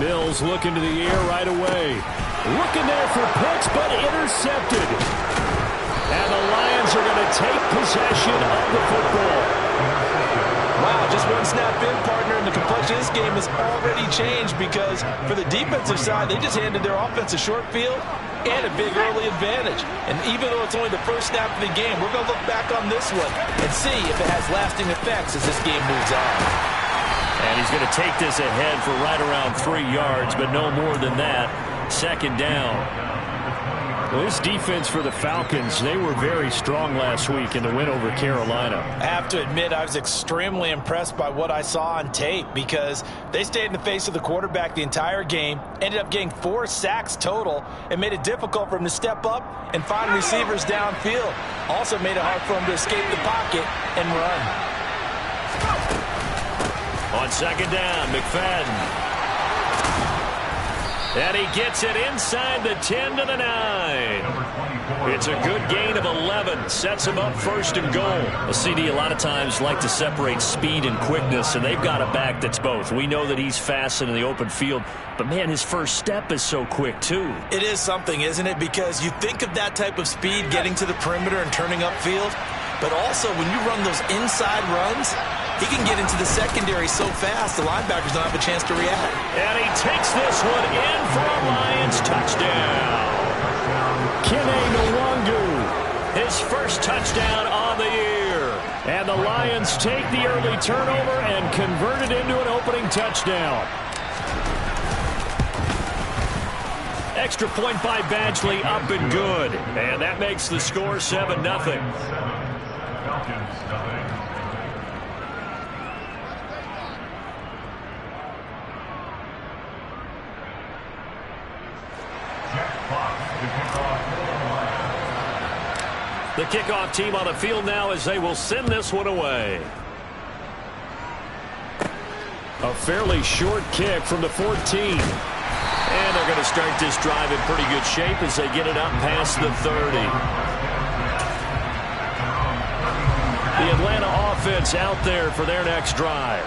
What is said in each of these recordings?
Mills looking to the air right away. Looking there for Pitts, but intercepted. And the Lions are going to take possession of the football. Wow, just one snap in, partner, and the complexion of this game has already changed because for the defensive side, they just handed their offense a short field and a big early advantage. And even though it's only the first snap of the game, we're going to look back on this one and see if it has lasting effects as this game moves on. And he's going to take this ahead for right around 3 yards, but no more than that. Second down. Well, this defense for the Falcons, they were very strong last week in the win over Carolina. I have to admit, I was extremely impressed by what I saw on tape because they stayed in the face of the quarterback the entire game, ended up getting 4 sacks total, and made it difficult for him to step up and find receivers downfield. Also made it hard for him to escape the pocket and run. On second down, McFadden. And he gets it inside the 10 to the 9. It's a good gain of 11. Sets him up first and goal. A CD a lot of times like to separate speed and quickness, and they've got a back that's both. We know that he's fast in the open field, but, man, his first step is so quick, too. It is something, isn't it? Because you think of that type of speed getting to the perimeter and turning upfield, but also when you run those inside runs, he can get into the secondary so fast, the linebackers don't have a chance to react. And he takes this one in for a Lions touchdown. Kene Nwangu, his first touchdown on the year. And the Lions take the early turnover and convert it into an opening touchdown. Extra point by Badgley, up and good. And that makes the score 7-0. The kickoff team on the field now as they will send this one away. A fairly short kick from the 14. And they're going to start this drive in pretty good shape as they get it up past the 30. The Atlanta offense out there for their next drive.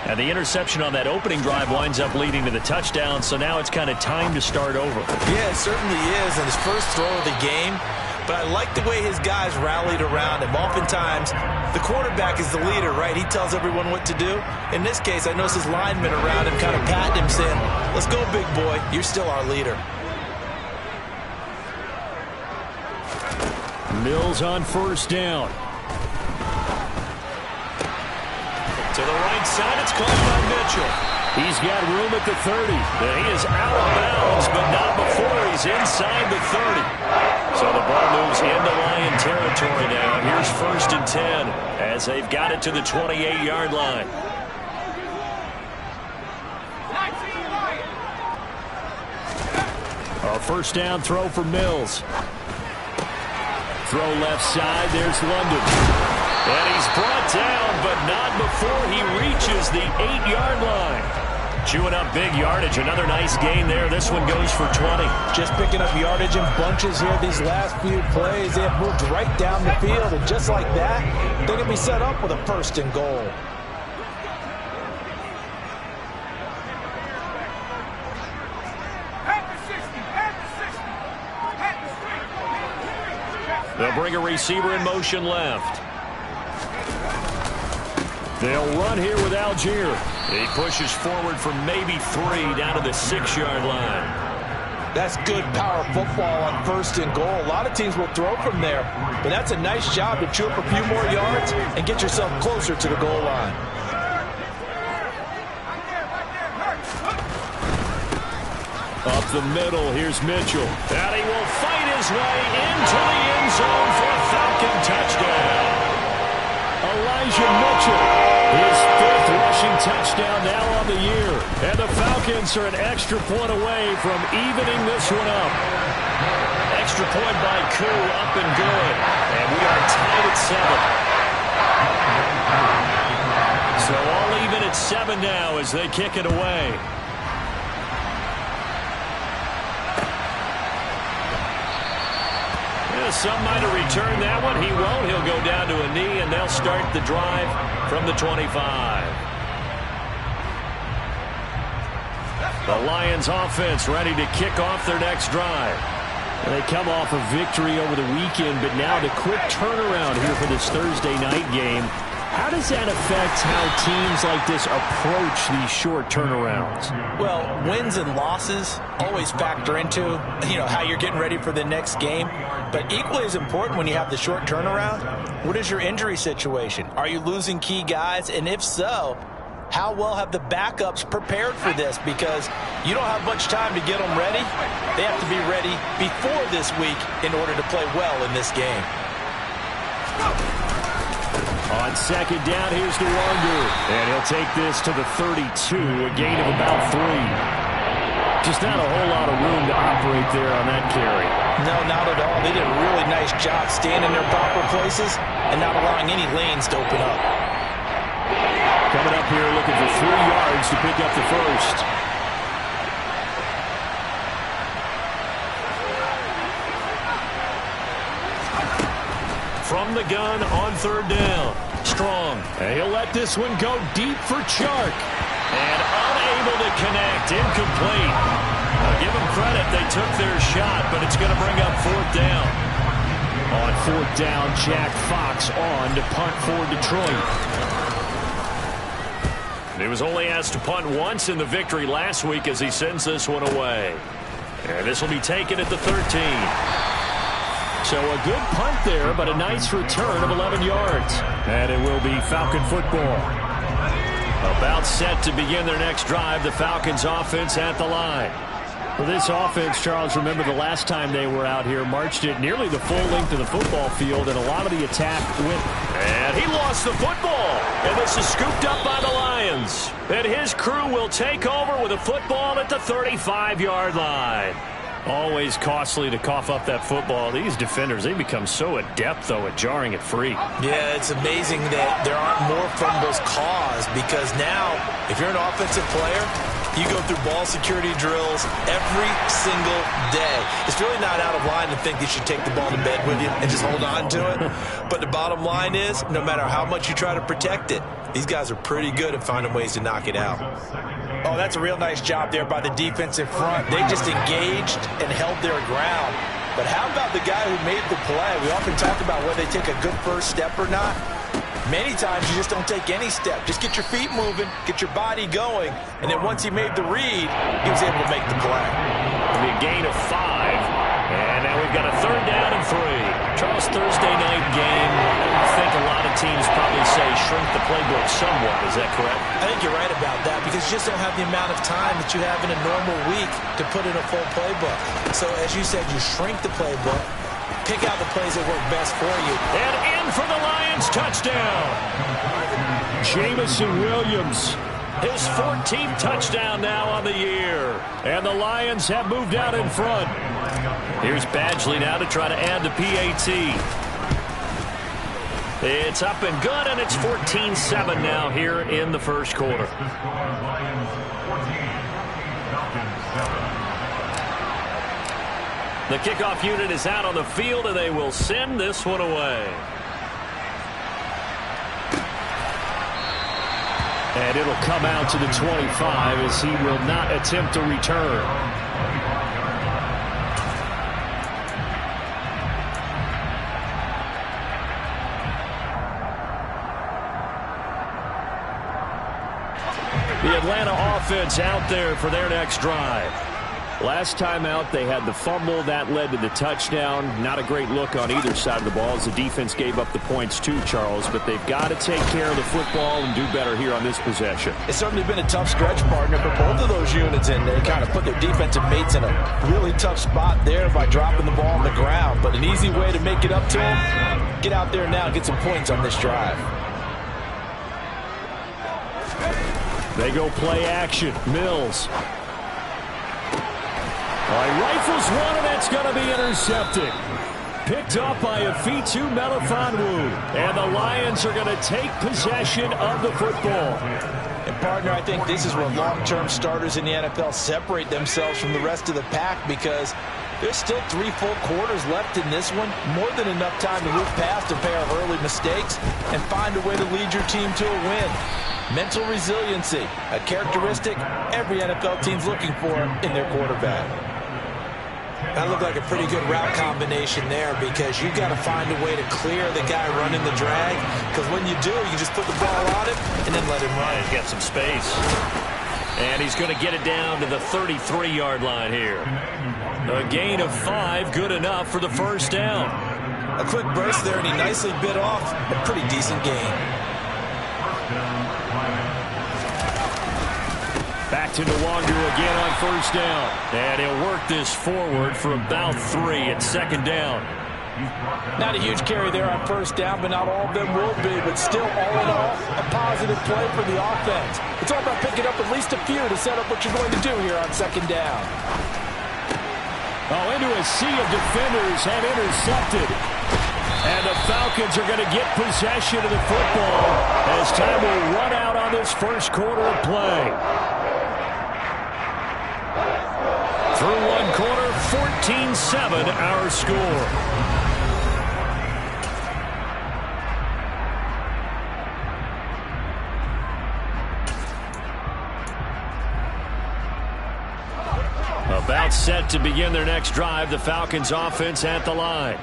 And the interception on that opening drive winds up leading to the touchdown, so now it's kind of time to start over. Yeah, it certainly is, and his first throw of the game. But I like the way his guys rallied around him. Oftentimes, the quarterback is the leader, right? He tells everyone what to do. In this case, I noticed his linemen around him kind of patting him, saying, "Let's go, big boy. You're still our leader." Mills on first down. To the right side, it's caught by Mitchell. He's got room at the 30. He is out of bounds, but not before he's inside the 30. So the ball moves into Lion territory now. Here's first and 10 as they've got it to the 28-yard line. A first down throw for Mills. Throw left side. There's London. And he's brought down, but not before he reaches the 8-yard line. Chewing up big yardage. Another nice gain there. This one goes for 20. Just picking up yardage in bunches here these last few plays. They have moved right down the field, and just like that, they're going to be set up with a first and goal. They'll bring a receiver in motion left. They'll run here with Algier. He pushes forward for maybe 3 down to the 6-yard line. That's good power football on first and goal. A lot of teams will throw from there, but that's a nice job to chew up a few more yards and get yourself closer to the goal line. Up the middle, here's Mitchell. And he will fight his way into the end zone for a Falcon touchdown. Elijah Mitchell, his 5th rushing touchdown now on the year. And the Falcons are an extra point away from evening this one up. Extra point by Koo, up and good. And we are tied at 7. So all even at 7 now as they kick it away. Some might have returned that one. He won't. He'll go down to a knee, and they'll start the drive from the 25. The Lions offense ready to kick off their next drive. And they come off a victory over the weekend, but now the quick turnaround here for this Thursday night game. How does that affect how teams like this approach these short turnarounds? Well, wins and losses always factor into, how you're getting ready for the next game. But equally as important when you have the short turnaround, what is your injury situation? Are you losing key guys? And if so, how well have the backups prepared for this? Because you don't have much time to get them ready. They have to be ready before this week in order to play well in this game. On second down, here's DeWander. And he'll take this to the 32, a gain of about 3. Just not a whole lot of room to operate there on that carry. No, not at all. They did a really nice job staying in their proper places and not allowing any lanes to open up. Coming up here looking for 3 yards to pick up the first. From the gun on third down. Strong. And he'll let this one go deep for Chark. And unable to connect. Incomplete. Now give them credit. They took their shot, but it's going to bring up fourth down. On fourth down, Jack Fox on to punt for Detroit. He was only asked to punt once in the victory last week as he sends this one away. And this will be taken at the 13. So a good punt there, but a nice return of 11 yards. And it will be Falcon football. About set to begin their next drive, the Falcons offense at the line. For this offense, Charles, remember the last time they were out here, marched it nearly the full length of the football field, and a lot of the attack went. And he lost the football. And this is scooped up by the Lions. And his crew will take over with a football at the 35-yard line. Always costly to cough up that football. These defenders, they become so adept, though, at jarring it free. Yeah, it's amazing that there aren't more fumbles caused because now, if you're an offensive player, you go through ball security drills every single day. It's really not out of line to think you should take the ball to bed with you and just hold on to it. But the bottom line is, no matter how much you try to protect it, these guys are pretty good at finding ways to knock it out. Oh, that's a real nice job there by the defensive front. They just engaged and held their ground. But how about the guy who made the play? We often talk about whether they take a good first step or not. Many times you just don't take any step. Just get your feet moving, get your body going, and then once he made the read, he was able to make the play. It'll be a gain of 5, and now we've got a third down and 3. Charles, Thursday night game, I think a lot of teams probably say shrink the playbook somewhat. Is that correct? I think you're right about that because you just don't have the amount of time that you have in a normal week to put in a full playbook. So as you said, you shrink the playbook, pick out the plays that work best for you. And in for the Lions, touchdown. Jamison Williams, his 14th touchdown now on the year. And the Lions have moved out in front. Here's Badgley now to try to add the PAT. It's up and good, and it's 14-7 now here in the first quarter. The kickoff unit is out on the field, and they will send this one away. And it'll come out to the 25 as he will not attempt to return. The Atlanta offense out there for their next drive. Last time out, they had the fumble. That led to the touchdown. Not a great look on either side of the ball as the defense gave up the points too, Charles. But they've got to take care of the football and do better here on this possession. It's certainly been a tough stretch, partner, for both of those units, and they kind of put their defensive mates in a really tough spot there by dropping the ball on the ground. But an easy way to make it up to them, get out there now and get some points on this drive. They go play action. Mills. Rifles one, and that's going to be intercepted. Picked up by Afitu Melifonwu. And the Lions are going to take possession of the football. And, partner, I think this is where long-term starters in the NFL separate themselves from the rest of the pack because there's still 3 full quarters left in this one. More than enough time to move past a pair of early mistakes and find a way to lead your team to a win. Mental resiliency, a characteristic every NFL team's looking for in their quarterback. That looked like a pretty good route combination there, because you've got to find a way to clear the guy running the drag, because when you do, you just put the ball on him and then let him run. He's got some space. And he's going to get it down to the 33-yard line here. A gain of 5, good enough for the first down. A quick burst there, and he nicely bit off a pretty decent gain. Back to Nwangu again on first down. And he'll work this forward for about 3 at second down. Not a huge carry there on first down, but not all of them will be. But still, all in all, a positive play for the offense. It's all about picking up at least a few to set up what you're going to do here on second down. Oh, into a sea of defenders have intercepted. And the Falcons are going to get possession of the football as time will run out on this first quarter of play. Through one quarter, 14-7 our score. About set to begin their next drive, the Falcons offense at the line.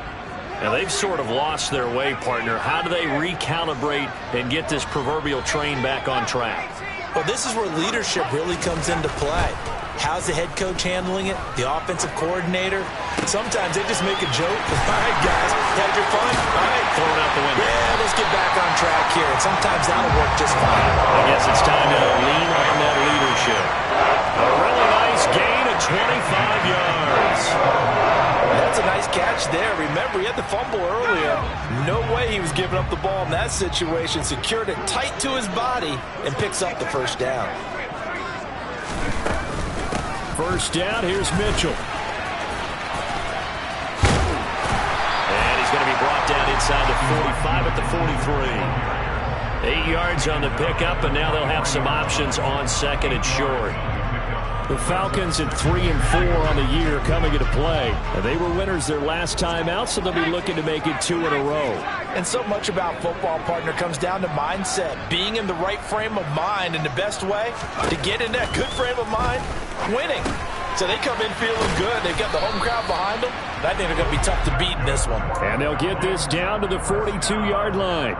Now they've sort of lost their way, partner. How do they recalibrate and get this proverbial train back on track? Well, this is where leadership really comes into play. How's the head coach handling it? The offensive coordinator? Sometimes they just make a joke. All right, guys, had your fun? All right. Throw it out the window. Yeah, let's get back on track here. And sometimes that'll work just fine. I guess it's time to lean on that leadership. A really nice gain of 25 yards. That's a nice catch there. Remember, he had the fumble earlier. No way he was giving up the ball in that situation. Secured it tight to his body and picks up the first down. First down, here's Mitchell. And he's going to be brought down inside the 45 at the 43. 8 yards on the pickup, and now they'll have some options on second and short. The Falcons at 3-4 on the year coming into play. They were winners their last time out, so they'll be looking to make it 2 in a row. And so much about football, partner, comes down to mindset. Being in the right frame of mind, and the best way to get in that good frame of mind, winning. So they come in feeling good. They've got the home crowd behind them. I think they're going to be tough to beat in this one. And they'll get this down to the 42-yard line.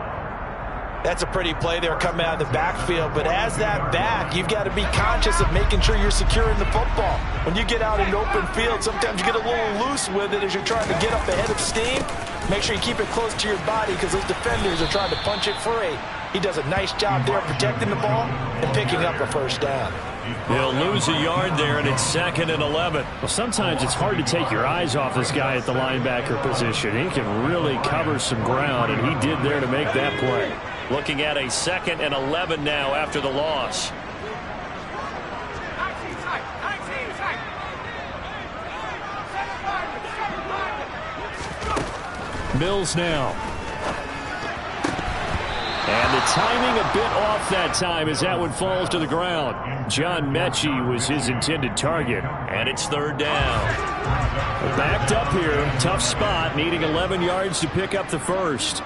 That's a pretty play there coming out of the backfield. But as that back, you've got to be conscious of making sure you're securing the football. When you get out in open field, sometimes you get a little loose with it as you're trying to get up ahead of steam. Make sure you keep it close to your body because those defenders are trying to punch it free. He does a nice job there protecting the ball and picking up a first down. He'll lose a yard there, and it's 2nd and 11. Well, sometimes it's hard to take your eyes off this guy at the linebacker position. He can really cover some ground, and he did there to make that play. Looking at a 2nd and 11 now after the loss. Mills now. And the timing a bit off that time as that one falls to the ground. John Mechie was his intended target, and it's 3rd down. Backed up here, tough spot, needing 11 yards to pick up the first.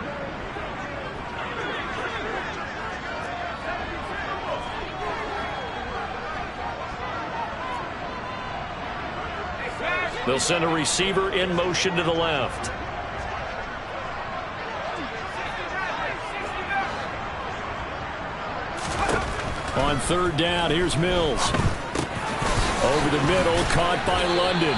They'll send a receiver in motion to the left. On 3rd down, here's Mills. Over the middle, caught by London.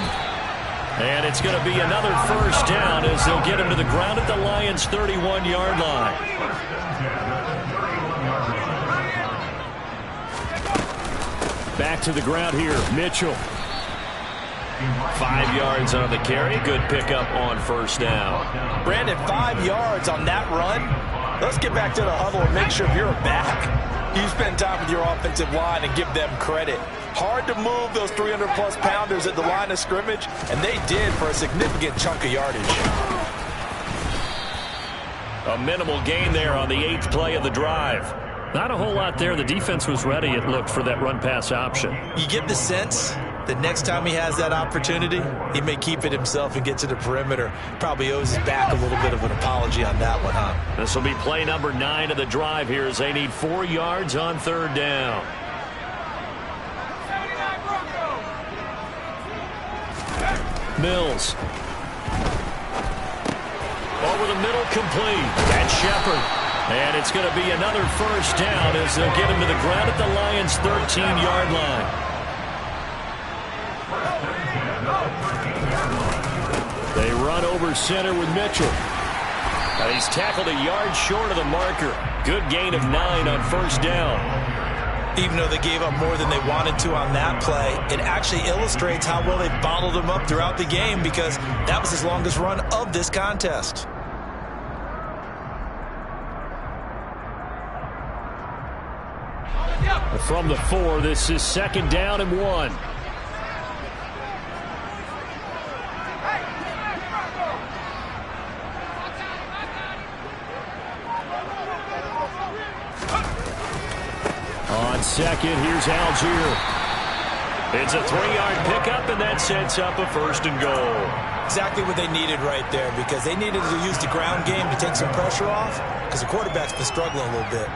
And it's going to be another first down as they'll get him to the ground at the Lions' 31-yard line. Back to the ground here, Mitchell. 5 yards on the carry. Good pickup on first down. Brandon, 5 yards on that run. Let's get back to the huddle and make sure you're back. You spend time with your offensive line and give them credit. Hard to move those 300-plus pounders at the line of scrimmage, and they did for a significant chunk of yardage. A minimal gain there on the 8th play of the drive. Not a whole lot there. The defense was ready, it looked, for that run-pass option. You get the sense The next time he has that opportunity, he may keep it himself and get to the perimeter. Probably owes his back a little bit of an apology on that one, huh? This will be play number 9 of the drive here as they need 4 yards on 3rd down. Mills. Over the middle, complete. That's Shepard. And it's going to be another 1st down as they'll get him to the ground at the Lions' 13-yard line. They run over center with Mitchell. He's tackled a yard short of the marker. Good gain of 9 on 1st down. Even though they gave up more than they wanted to on that play, it actually illustrates how well they bottled them up throughout the game because that was his longest run of this contest. From the 4, this is 2nd down and 1. On 2nd, here's Algier. It's a 3-yard pickup, and that sets up a 1st and goal. Exactly what they needed right there because they needed to use the ground game to take some pressure off because the quarterback's been struggling a little bit.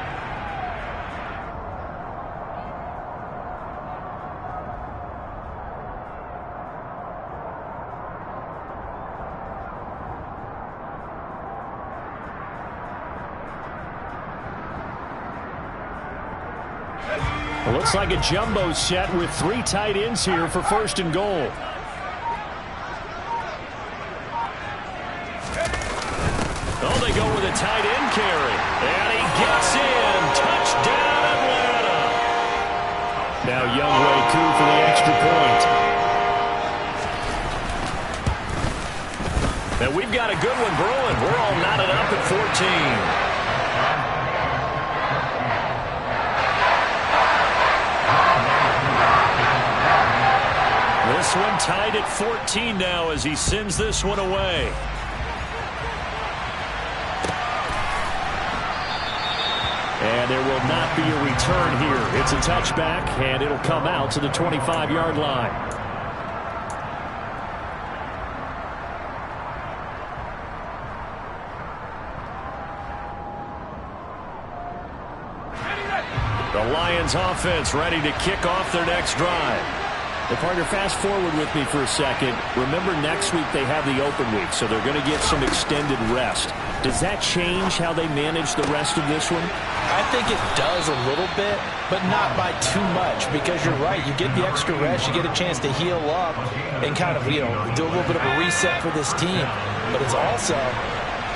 It looks like a jumbo set with 3 tight ends here for 1st and goal. Oh, they go with a tight end carry. And he gets in. Touchdown, Atlanta. Now Younghoe Koo for the extra point. And we've got a good one brewing. We're all knotted up at 14. This one tied at 14 now as he sends this one away. And there will not be a return here. It's a touchback, and it'll come out to the 25-yard line. The Lions offense ready to kick off their next drive. Hey, partner, fast forward with me for a second. Remember, next week they have the open week, so they're going to get some extended rest. Does that change how they manage the rest of this one? I think it does a little bit, but not by too much because you're right. You get the extra rest. You get a chance to heal up and kind of, do a little bit of a reset for this team. But it's also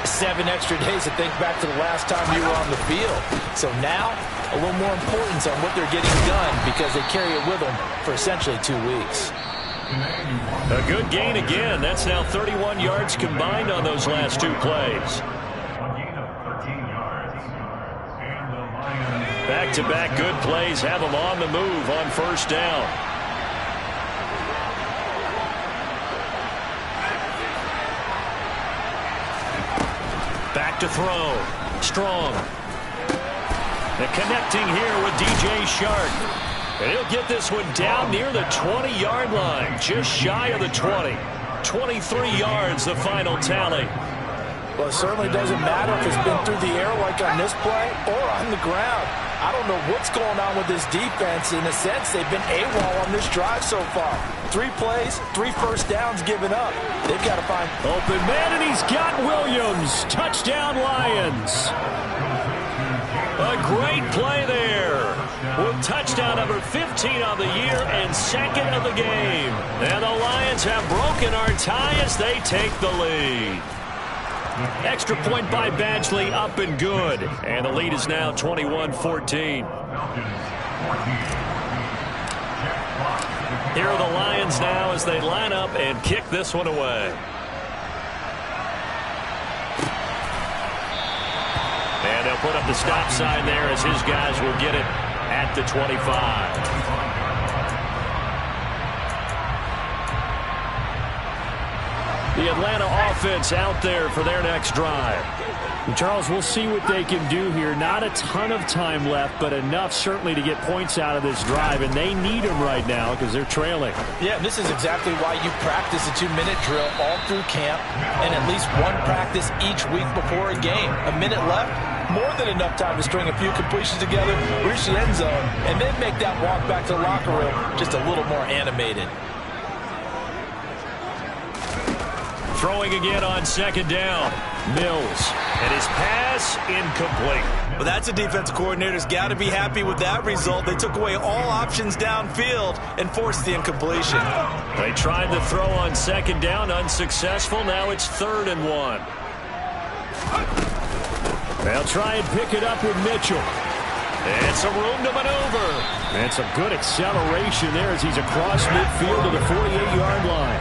7 extra days to think back to the last time you were on the field. So now, a little more importance on what they're getting done because they carry it with them for essentially 2 weeks. A good gain again. That's now 31 yards combined on those last 2 plays. Back-to-back good plays have them on the move on 1st down. Back to throw. Strong. And connecting here with DJ Shark. And he'll get this one down near the 20-yard line, just shy of the 20. 23 yards, the final tally. Well, it certainly doesn't matter if it's been through the air like on this play or on the ground. I don't know what's going on with this defense. In a sense, they've been AWOL on this drive so far. 3 plays, 3 first downs given up. They've got to find open man, and he's got Williams. Touchdown, Lions. A great play there. With touchdown number 15 on the year and 2nd of the game. And the Lions have broken our tie as they take the lead. Extra point by Badgley, up and good. And the lead is now 21-14. Here are the Lions now as they line up and kick this one away. And they'll put up the stop sign there as his guys will get it at the 25. The Atlanta offense out there for their next drive. And Charles, we'll see what they can do here. Not a ton of time left, but enough certainly to get points out of this drive, and they need them right now because they're trailing. Yeah, this is exactly why you practice a 2-minute drill all through camp and at least one practice each week before a game. A minute left, more than enough time to string a few completions together, reach the end zone, and then make that walk back to the locker room just a little more animated. Throwing again on second down. Mills. And his pass incomplete. Well, that's a defensive coordinator's got to be happy with that result. They took away all options downfield and forced the incompletion. They tried to throw on second down, unsuccessful. Now it's 3rd and 1. They'll try and pick it up with Mitchell. And some room to maneuver. And some good acceleration there as he's across midfield to the 48-yard line.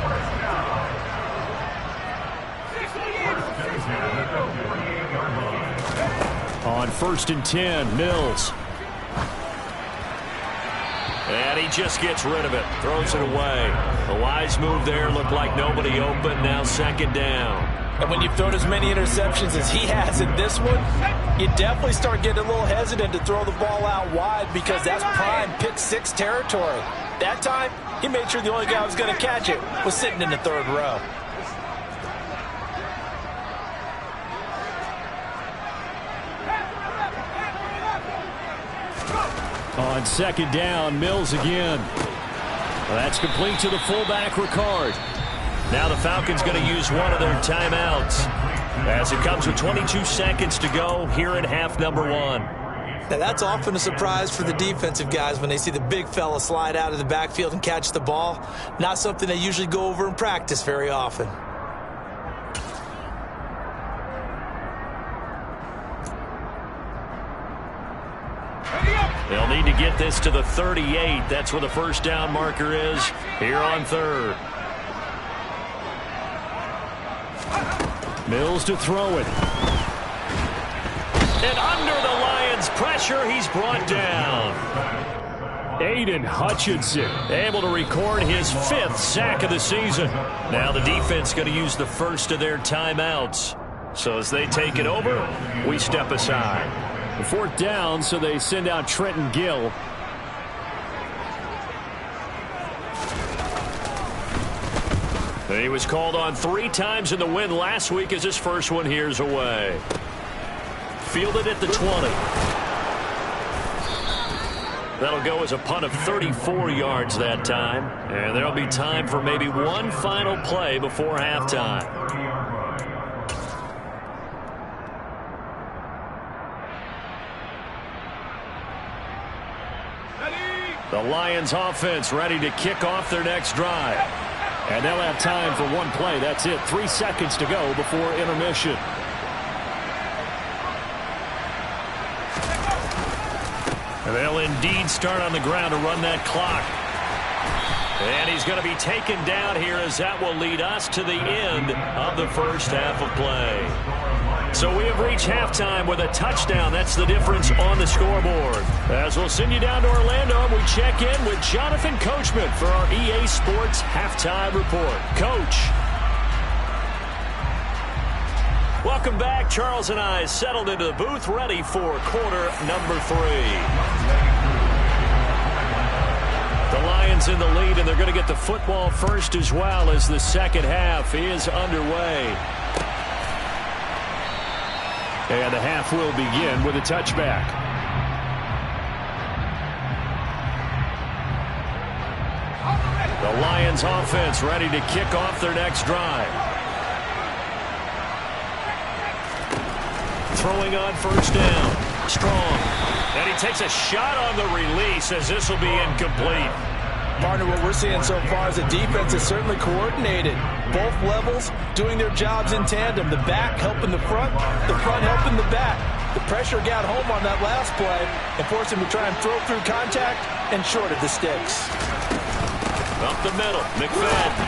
On 1st and 10, Mills. And he just gets rid of it. Throws it away. A wise move there. Looked like nobody open. Now 2nd down. And when you've thrown as many interceptions as he has in this one, you definitely start getting a little hesitant to throw the ball out wide because that's prime pick 6 territory. That time, he made sure the only guy who was going to catch it was sitting in the 3rd row. On 2nd down, Mills again. Well, that's complete to the fullback, Ricard. Now the Falcons going to use one of their timeouts as it comes with 22 seconds to go here in half number 1. Now, that's often a surprise for the defensive guys when they see the big fella slide out of the backfield and catch the ball. Not something they usually go over in practice very often. They'll need to get this to the 38. That's where the 1st down marker is here on 3rd. Mills to throw it. And under the Lions' pressure, he's brought down. Aiden Hutchinson able to record his 5th sack of the season. Now the defense going to use the first of their timeouts. So as they take it over, we step aside. 4th down, so they send out Trenton Gill. He was called on 3 times in the win last week as his first one here's away. Fielded at the 20. That'll go as a punt of 34 yards that time. And there'll be time for maybe one final play before halftime. The Lions offense ready to kick off their next drive. And they'll have time for one play. That's it. 3 seconds to go before intermission. And they'll indeed start on the ground to run that clock. And he's going to be taken down here as that will lead us to the end of the first half of play. So we have reached halftime with a touchdown. That's the difference on the scoreboard. As we'll send you down to Orlando, we check in with Jonathan Coachman for our EA Sports Halftime Report. Coach. Welcome back. Charles and I settled into the booth, ready for quarter number 3. The Lions in the lead, and they're going to get the football first as well as the second half is underway. And the half will begin with a touchback. The Lions offense ready to kick off their next drive. Throwing on 1st down. Strong. And he takes a shot on the release as this will be incomplete. Partner, what we're seeing so far is the defense is certainly coordinated. Both levels doing their jobs in tandem. The back helping the front helping the back. The pressure got home on that last play and forced him to try and throw through contact and short of the sticks. Up the middle, McFadden.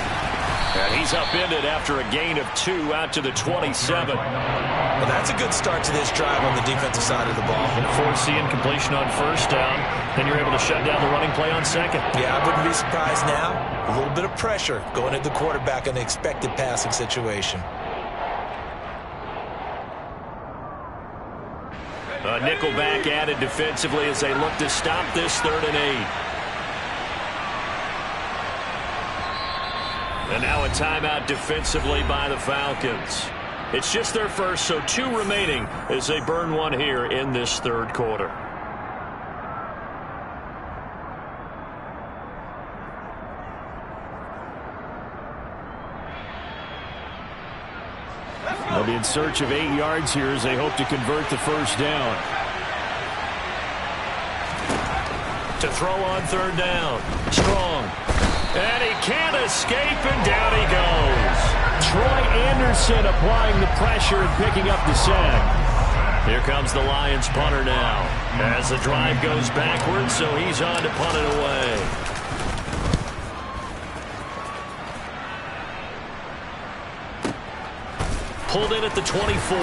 And he's upended after a gain of 2 out to the 27. Well, that's a good start to this drive on the defensive side of the ball. And force the incompletion on first down. Then you're able to shut down the running play on second. Yeah, I wouldn't be surprised now. A little bit of pressure going at the quarterback in the expected passing situation. A nickelback added defensively as they look to stop this 3rd and 8. And now a timeout defensively by the Falcons. It's just their first, so 2 remaining as they burn one here in this 3rd quarter. They'll be in search of 8 yards here as they hope to convert the first down. To throw on 3rd down. Strong. And he can't escape, and down he goes. Troy Anderson applying the pressure and picking up the sack. Here comes the Lions punter now. As the drive goes backwards, so he's on to punt it away. Pulled in at the 24.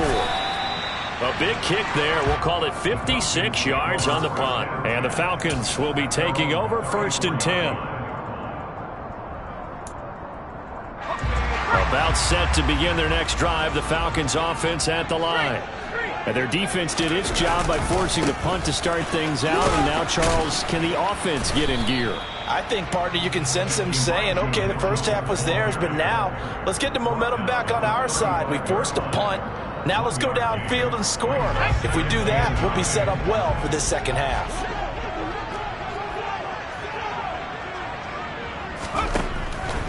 A big kick there. We'll call it 56 yards on the punt. And the Falcons will be taking over 1st and 10. About set to begin their next drive. The Falcons offense at the line. And their defense did its job by forcing the punt to start things out. And now, Charles, can the offense get in gear? I think, partner, you can sense them saying, okay, the first half was theirs, but now let's get the momentum back on our side. We forced a punt. Now let's go downfield and score. If we do that, we'll be set up well for this second half.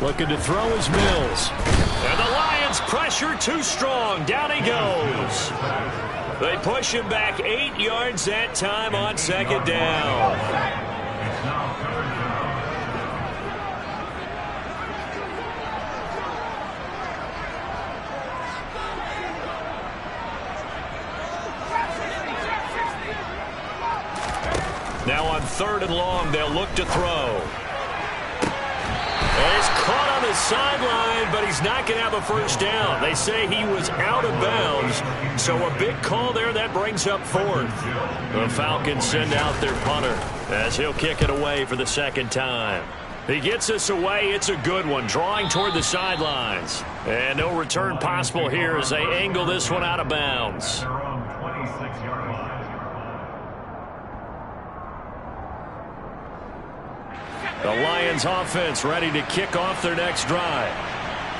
Looking to throw is Mills. And the Lions pressure too strong. Down he goes. They push him back 8 yards that time on 2nd down. Now on 3rd and long, they'll look to throw. And he's caught on the sideline, but he's not going to have a first down. They say he was out of bounds, so a big call there that brings up 4th. The Falcons send out their punter as he'll kick it away for the 2nd time. He gets us away. It's a good one, drawing toward the sidelines. And no return possible here as they angle this one out of bounds. The Lions offense ready to kick off their next drive.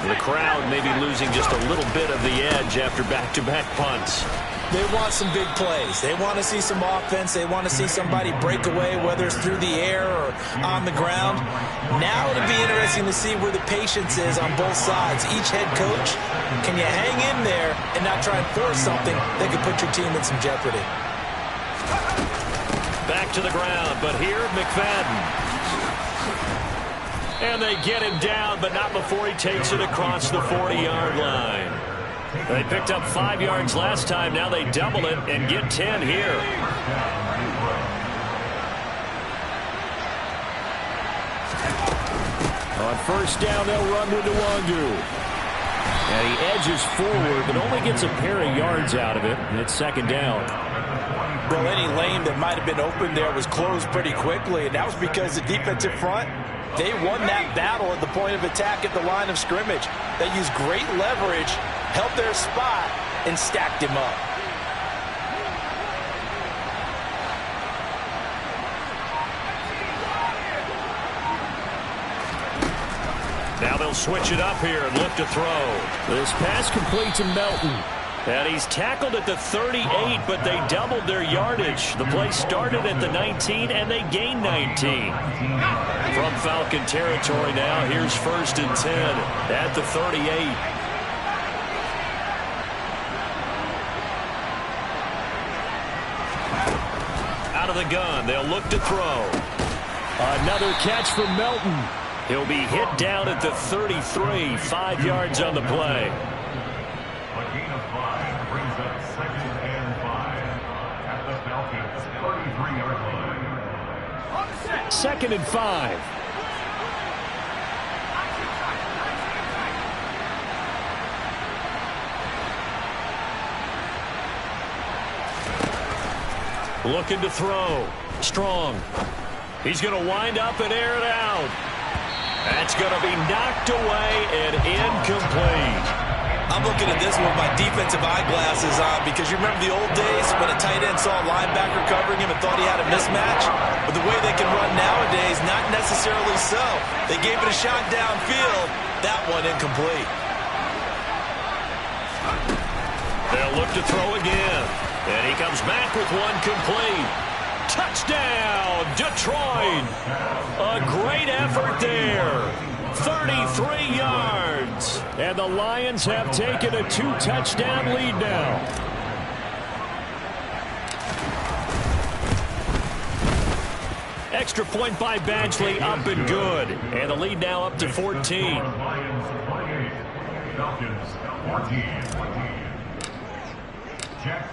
The crowd may be losing just a little bit of the edge after back-to-back punts. They want some big plays. They want to see some offense. They want to see somebody break away, whether it's through the air or on the ground. Now it'll be interesting to see where the patience is on both sides. Each head coach, can you hang in there and not try and force something that could put your team in some jeopardy? Back to the ground, but here, McFadden. And they get him down, but not before he takes it across the 40-yard line. They picked up 5 yards last time. Now they double it and get 10 here. On first down, they'll run with Nwangu. And he edges forward, but only gets a pair of yards out of it. And it's 2nd down. Well, any lane that might have been open there was closed pretty quickly, and that was because the defensive front, they won that battle at the point of attack at the line of scrimmage. They used great leverage, held their spot, and stacked him up. Now they'll switch it up here and look to throw. This pass complete to Melton. And he's tackled at the 38, but they doubled their yardage. The play started at the 19, and they gained 19. From Falcon territory now, here's 1st and 10 at the 38. Out of the gun, they'll look to throw. Another catch from Melton. He'll be hit down at the 33, 5 yards on the play. 2nd and 5. Looking to throw. Strong. He's going to wind up and air it out. That's going to be knocked away and incomplete. I'm looking at this with my defensive eyeglasses on because you remember the old days when a tight end saw a linebacker covering him and thought he had a mismatch? But the way they can run nowadays, not necessarily so. They gave it a shot downfield. That one incomplete. They'll look to throw again. And he comes back with one complete. Touchdown, Detroit. A great effort there. 33 yards. And the Lions have taken a 2-touchdown lead now. Extra point by Badgley, up and good. And the lead now up to 14.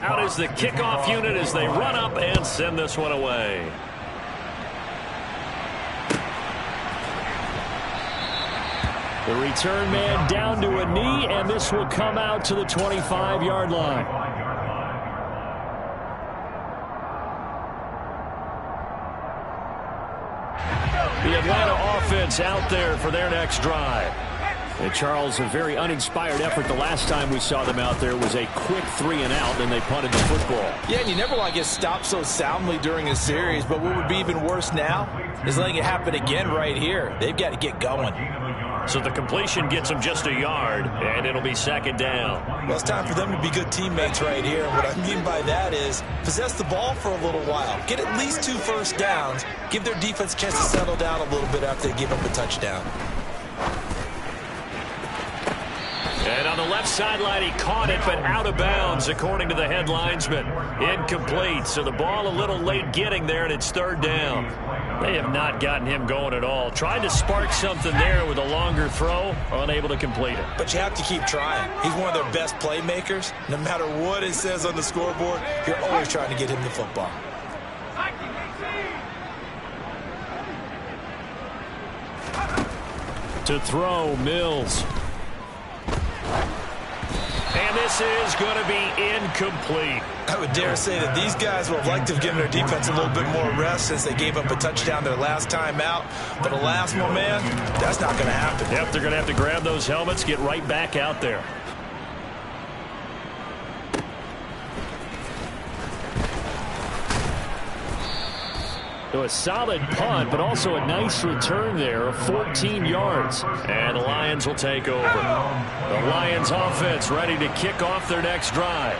Out is the kickoff unit as they run up and send this one away. The return man down to a knee, and this will come out to the 25-yard line. The Atlanta offense out there for their next drive. And Charles, a very uninspired effort the last time we saw them out there was a quick 3-and-out, and they punted the football. Yeah, and you never want to get stopped so soundly during a series, but what would be even worse now is letting it happen again right here. They've got to get going. So the completion gets them just a yard, and it'll be second down. Well, it's time for them to be good teammates right here. And what I mean by that is possess the ball for a little while. Get at least 2 first downs. Give their defense a chance to settle down a little bit after they give up a touchdown. And on the left sideline, he caught it, but out of bounds, according to the head linesman. Incomplete, so the ball a little late getting there, and it's third down. They have not gotten him going at all. Tried to spark something there with a longer throw, unable to complete it. But you have to keep trying. He's one of their best playmakers. No matter what it says on the scoreboard, you're always trying to get him the football. To throw, Mills. And this is going to be incomplete. I would dare say that these guys would have liked to have given their defense a little bit more rest since they gave up a touchdown their last time out. But alas, my man, that's not going to happen. Yep, they're going to have to grab those helmets, get right back out there. So a solid punt, but also a nice return there of 14 yards. And the Lions will take over. The Lions offense ready to kick off their next drive.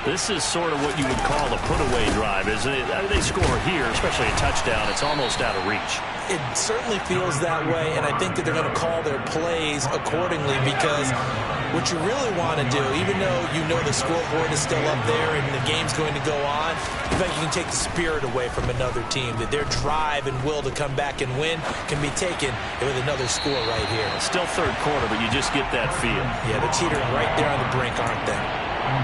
This is sort of what you would call a put-away drive, isn't it? They score here, especially a touchdown. It's almost out of reach. It certainly feels that way, and I think that they're going to call their plays accordingly because what you really want to do, even though you know the scoreboard is still up there and the game's going to go on, I think you can take the spirit away from another team, that their drive and will to come back and win can be taken with another score right here. Still third quarter, but you just get that feel. Yeah, they're teetering right there on the brink, aren't they?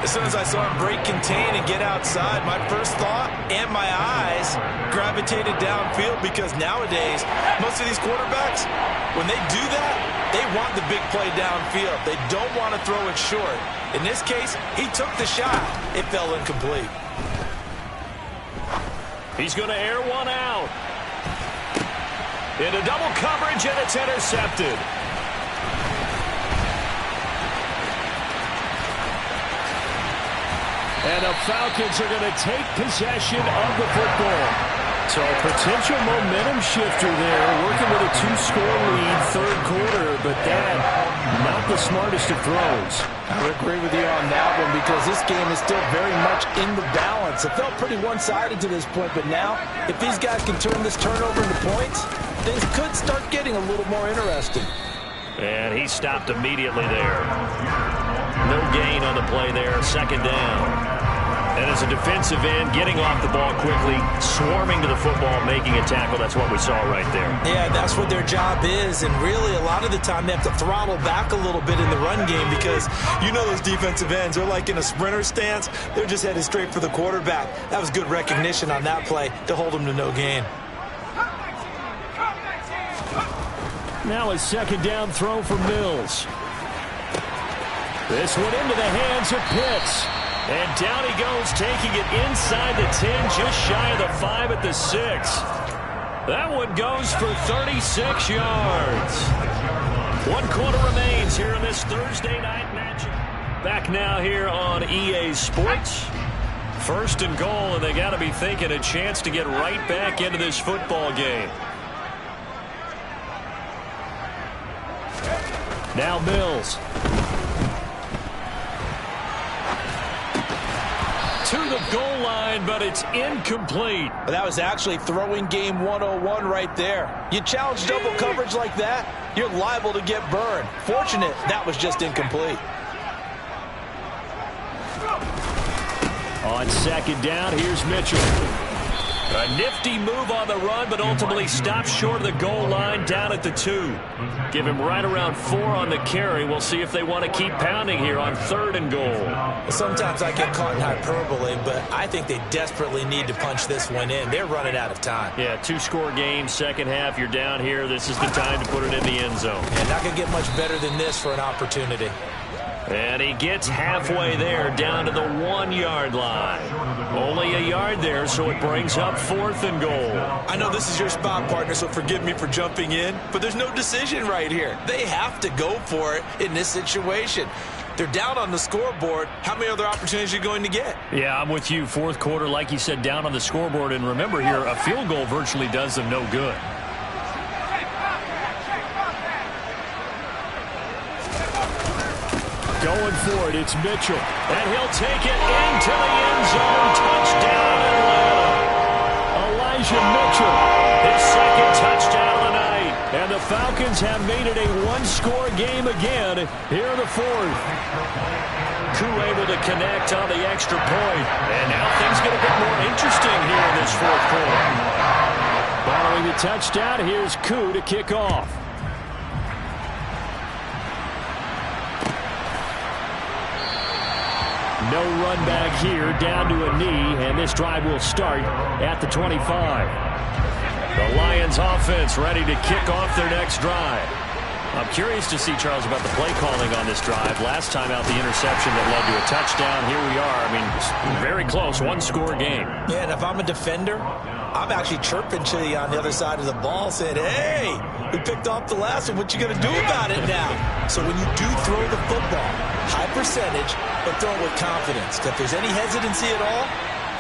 As soon as I saw him break contain and get outside, my first thought and my eyes gravitated downfield because nowadays, most of these quarterbacks, when they do that, they want the big play downfield. They don't want to throw it short. In this case, he took the shot. It fell incomplete. He's going to air one out. Into double coverage, and it's intercepted. And the Falcons are going to take possession of the football. So a potential momentum shifter there, working with a 2-score lead, third quarter, but that, not the smartest of throws. I would agree with you on that one because this game is still very much in the balance. It felt pretty one-sided to this point, but now, if these guys can turn this turnover into points, things could start getting a little more interesting. And he stopped immediately there. No gain on the play there, second down. And as a defensive end, getting off the ball quickly, swarming to the football, making a tackle, that's what we saw right there. Yeah, that's what their job is, and really a lot of the time they have to throttle back a little bit in the run game because you know those defensive ends, they're like in a sprinter stance, they're just headed straight for the quarterback. That was good recognition on that play to hold them to no gain. Now a second down throw for Mills. This one into the hands of Pitts. And down he goes, taking it inside the 10, just shy of the 5 at the 6. That one goes for 36 yards. 1 quarter remains here in this Thursday night matchup. Back now here on EA Sports. 1st and goal, and they got to be thinking a chance to get right back into this football game. Now Mills. To the goal line, but it's incomplete. That was actually throwing game 101 right there. You challenge double coverage like that, you're liable to get burned. Fortunate that was just incomplete. On 2nd down, here's Mitchell. A nifty move on the run, but ultimately stops short of the goal line down at the 2. Give him right around 4 on the carry. We'll see if they want to keep pounding here on 3rd and goal. Sometimes I get caught in hyperbole, but I think they desperately need to punch this one in. They're running out of time. Yeah, 2-score game, second half, you're down here. This is the time to put it in the end zone. And not going to get much better than this for an opportunity. And he gets halfway there, down to the 1-yard line. Only a yard there, so it brings up 4th and goal. I know this is your spot, partner, so forgive me for jumping in, but there's no decision right here. They have to go for it in this situation. They're down on the scoreboard. How many other opportunities are you going to get? Yeah, I'm with you. 4th quarter, like you said, down on the scoreboard. And remember here, a field goal virtually does them no good. Going for it, it's Mitchell. And he'll take it into the end zone. Touchdown, Atlanta. Elijah Mitchell, his 2nd touchdown of the night. And the Falcons have made it a 1-score game again here in the 4th. Koo able to connect on the extra point. And now things get a bit more interesting here in this 4th quarter. Following the touchdown, here's Koo to kick off. No run back here, down to a knee, and this drive will start at the 25. The Lions offense ready to kick off their next drive. I'm curious to see, Charles, about the play calling on this drive. Last time out, the interception that led to a touchdown. Here we are. I mean, very close, 1-score game. Yeah, and if I'm a defender, I'm actually chirping to you on the other side of the ball, saying, hey, we picked off the last one. What you going to do about it now? So when you do throw the football, high percentage, but throw it with confidence. If there's any hesitancy at all,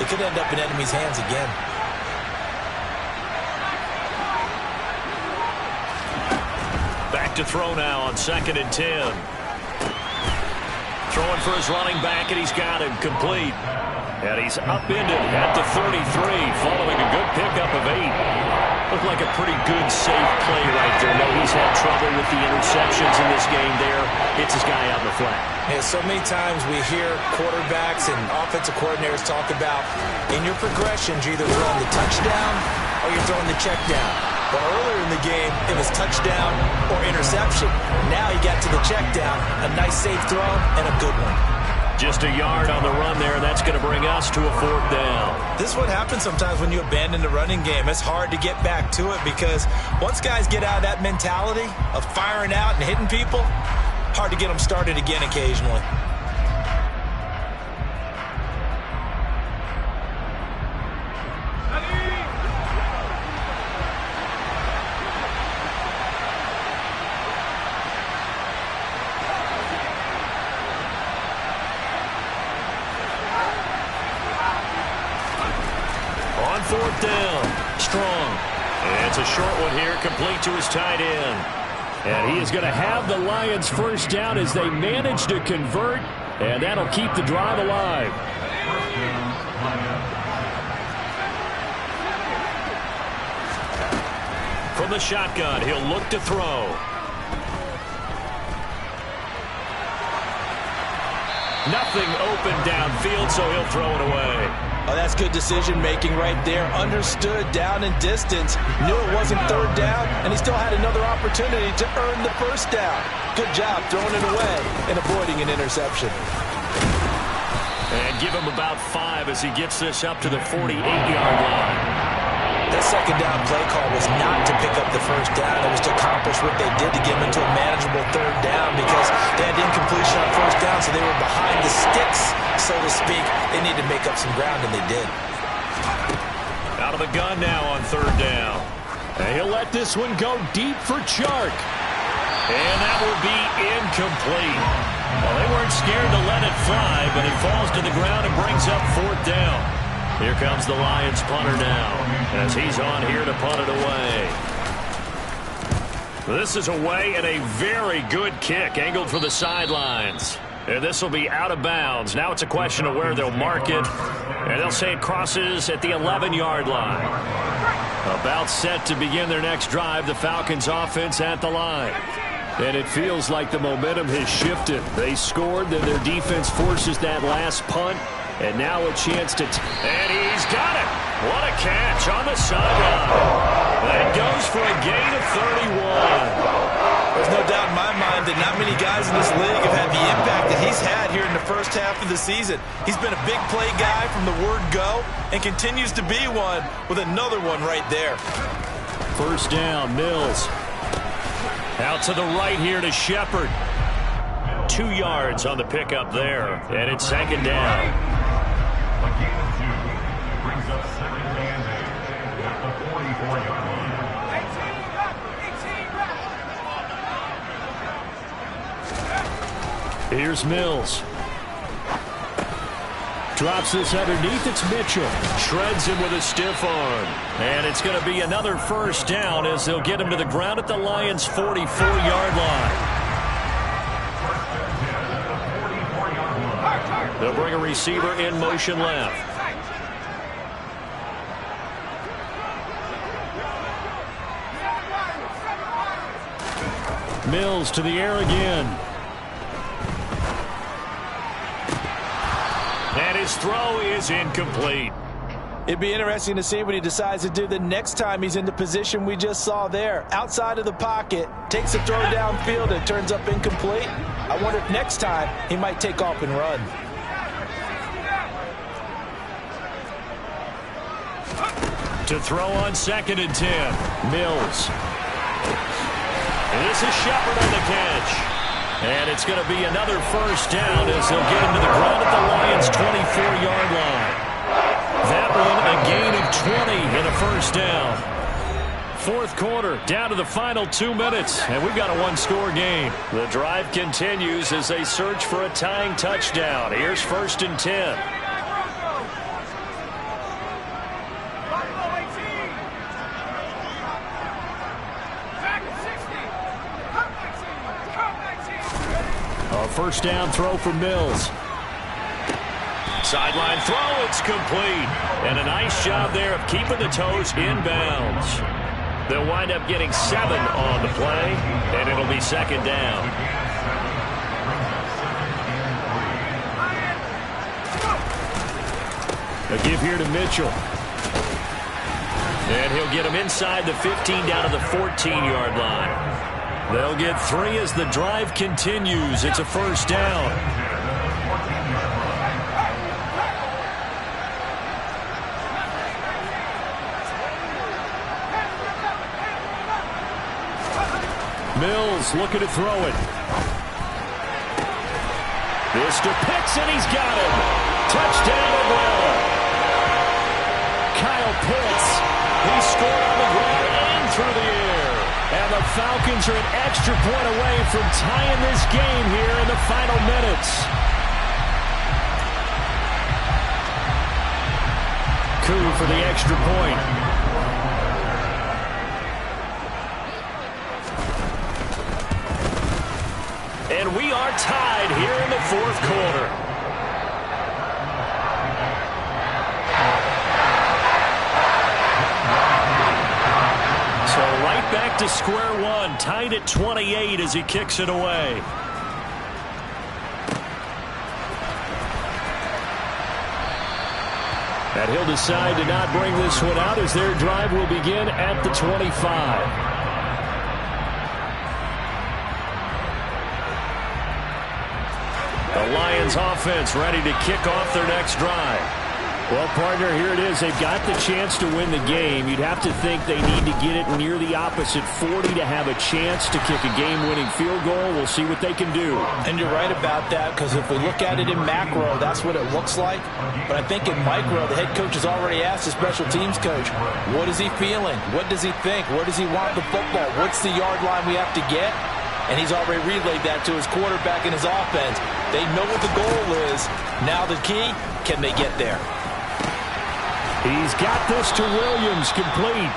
it could end up in enemy's hands again. Back to throw now on 2nd and 10. Throwing for his running back, and he's got him complete. And he's upended at the 33, following a good pickup of 8. Looked like a pretty good, safe play right there. No, he's had trouble with the interceptions in this game there. Hits his guy out in the flat. Yeah, so many times we hear quarterbacks and offensive coordinators talk about in your progressions, you're either throwing the touchdown or you're throwing the check down. But earlier in the game, it was touchdown or interception. Now he got to the check down, a nice safe throw, and a good one. Just a yard on the run there, and that's going to bring us to a 4th down. This is what happens sometimes when you abandon the running game. It's hard to get back to it because once guys get out of that mentality of firing out and hitting people, hard to get them started again occasionally. On 4th down, Strong. And it's a short one here, complete to his tight end. And he is going to have the Lions 1st down as they manage to convert, and that'll keep the drive alive. From the shotgun, he'll look to throw. Nothing open downfield, so he'll throw it away. Oh, that's good decision-making right there. Understood down and distance. Knew it wasn't 3rd down, and he still had another opportunity to earn the 1st down. Good job throwing it away and avoiding an interception. And give him about 5 as he gets this up to the 48-yard line. That 2nd down play call was not to pick up the 1st down. It was to accomplish what they did to get them into a manageable 3rd down because they had incompletion on 1st down, so they were behind the sticks so to speak. They need to make up some ground, and they did. Out of the gun now on third down. And he'll let this one go deep for Chark. And that will be incomplete. Well, they weren't scared to let it fly, but it falls to the ground and brings up fourth down. Here comes the Lions punter now, as he's on here to punt it away. This is away and a very good kick, angled for the sidelines. And this will be out of bounds. Now it's a question of where they'll mark it. And they'll say it crosses at the 11-yard line. About set to begin their next drive, the Falcons offense at the line. And it feels like the momentum has shifted. They scored, then their defense forces that last punt. And now a chance to... And he's got it! What a catch on the sideline. That goes for a gain of 31. There's no doubt in my mind that not many guys in this league have had the impact that he's had here in the first half of the season. He's been a big play guy from the word go and continues to be one with another one right there. First down, Mills. Out to the right here to Shepard. 2 yards on the pickup there, and it's second down. A gain of 2 brings up second and 8 at the 44-yard line. Here's Mills. Drops this underneath. It's Mitchell. Shreds him with a stiff arm. And it's going to be another first down as they'll get him to the ground at the Lions' 44-yard line. They'll bring a receiver in motion left. Mills to the air again. And his throw is incomplete. It'd be interesting to see what he decides to do the next time he's in the position we just saw there. Outside of the pocket, takes a throw downfield and turns up incomplete. I wonder if next time he might take off and run. To throw on 2nd and 10. Mills. And this is Shepard on the catch. And it's going to be another first down as they'll get him to the ground at the Lions' 24-yard line. That one a gain of 20 in a first down. Fourth quarter, down to the final 2 minutes, and we've got a one-score game. The drive continues as they search for a tying touchdown. Here's 1st and 10. First down throw for Mills. Sideline throw, it's complete. And a nice job there of keeping the toes in bounds. They'll wind up getting 7 on the play, and it'll be second down. A give here to Mitchell. And he'll get him inside the 15 down to the 14-yard line. They'll get 3 as the drive continues. It's a first down. Mills looking to throw it. This to Pitts, and he's got him. Touchdown, Atlanta. Kyle Pitts. He scored on the ground and through the air. And the Falcons are an extra point away from tying this game here in the final minutes. Coup for the extra point. And we are tied here in the fourth quarter. Back to square one, tied at 28 as he kicks it away. And he'll decide to not bring this one out as their drive will begin at the 25. The Lions offense ready to kick off their next drive. Well, partner, here it is. They've got the chance to win the game. You'd have to think they need to get it near the opposite 40 to have a chance to kick a game-winning field goal. We'll see what they can do. And you're right about that, because if we look at it in macro, that's what it looks like. But I think in micro, the head coach has already asked the special teams coach, what is he feeling? What does he think? Where does he want the football? What's the yard line we have to get? And he's already relayed that to his quarterback and his offense. They know what the goal is. Now the key, can they get there? He's got this to Williams, complete.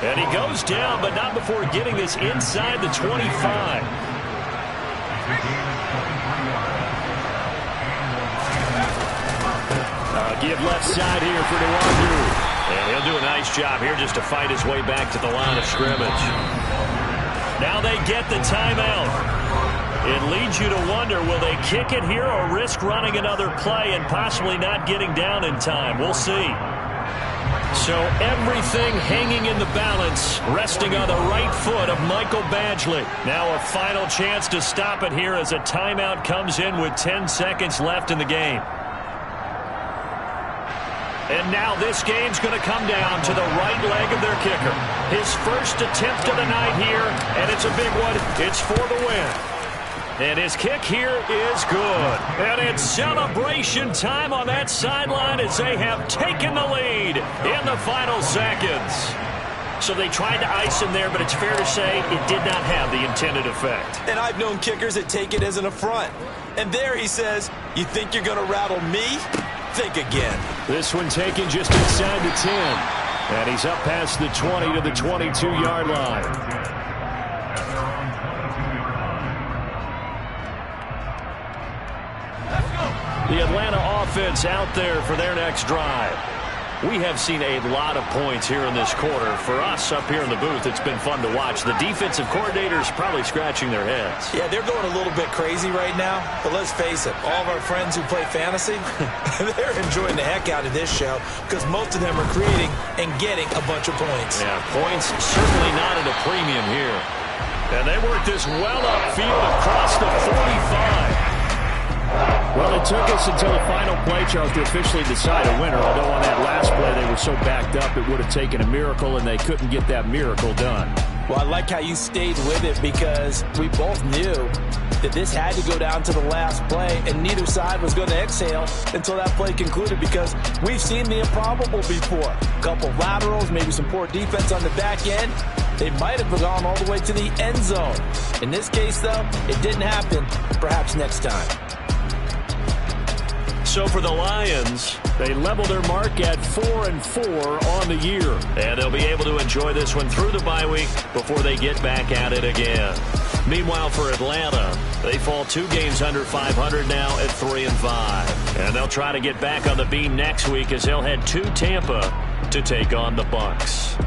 And he goes down, but not before getting this inside the 25. Give left side here for Nwandu. And he'll do a nice job here just to fight his way back to the line of scrimmage. Now they get the timeout. It leads you to wonder, will they kick it here or risk running another play and possibly not getting down in time? We'll see. So everything hanging in the balance, resting on the right foot of Michael Badgley. Now a final chance to stop it here as a timeout comes in with 10 seconds left in the game. And now this game's going to come down to the right leg of their kicker. His first attempt of the night here, and it's a big one. It's for the win. And his kick here is good. And it's celebration time on that sideline as they have taken the lead in the final seconds. So they tried to ice him there, but it's fair to say it did not have the intended effect. And I've known kickers that take it as an affront. And there he says, you think you're going to rattle me? Think again. This one taken just inside the 10. And he's up past the 20 to the 22-yard line. The Atlanta offense out there for their next drive. We have seen a lot of points here in this quarter. For us up here in the booth, it's been fun to watch. The defensive coordinators probably scratching their heads. Yeah, they're going a little bit crazy right now. But let's face it, all of our friends who play fantasy, they're enjoying the heck out of this show because most of them are creating and getting a bunch of points. Yeah, points certainly not at a premium here. And they work this well upfield across the 45. Well, it took us until the final play, Charles, to officially decide a winner. Although on that last play they were so backed up it would have taken a miracle, and they couldn't get that miracle done. Well, I like how you stayed with it because we both knew that this had to go down to the last play, and neither side was going to exhale until that play concluded because we've seen the improbable before. A couple laterals, maybe some poor defense on the back end. They might have gone all the way to the end zone. In this case, though, it didn't happen. Perhaps next time. So for the Lions, they level their mark at 4-4 on the year. And they'll be able to enjoy this one through the bye week before they get back at it again. Meanwhile, for Atlanta, they fall 2 games under 500 now at 3-5. And they'll try to get back on the beam next week as they'll head to Tampa to take on the Bucs.